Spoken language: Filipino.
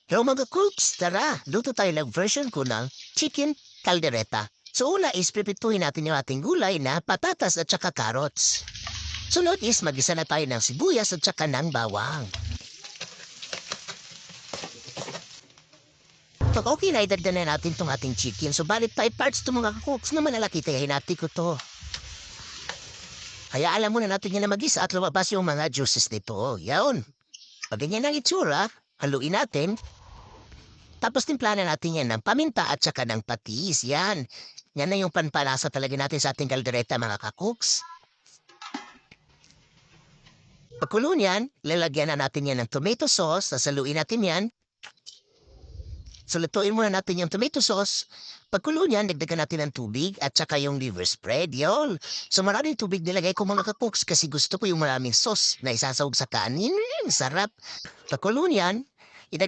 Hello mga cooks, tara, luto tayo ng version ko ng chicken caldereta. So una is prepituhin natin yung ating gulay na patatas at saka carrots. Sunod is magisa na tayo ng sibuyas at saka ng bawang. Pag okay na, idagdan na natin tong ating chicken. So balit 5 parts to mga cooks na malalaki, kaya hinati ko to. Kaya alam muna natin yan na magisa at lumabas yung mga juices nito. Yaon. Pag ganyan ang itsura, haluin natin. Tapos timplahan na natin yan ng paminta at saka ng patis. Yan. Yan na yung panpalasa talaga natin sa ating kaldereta mga kakuks. Pagkulo niyan, lalagyan na natin yan ng tomato sauce. Sasaluin natin yan. So lutuin muna natin yung tomato sauce. Pagkulo niyan, dagdagan natin ng tubig at saka yung liver spread. Yun. So maraming tubig nilagay ko mga kakuks kasi gusto ko yung maraming sauce na isasawag sa kanin. Sarap. Pagkulo niyan,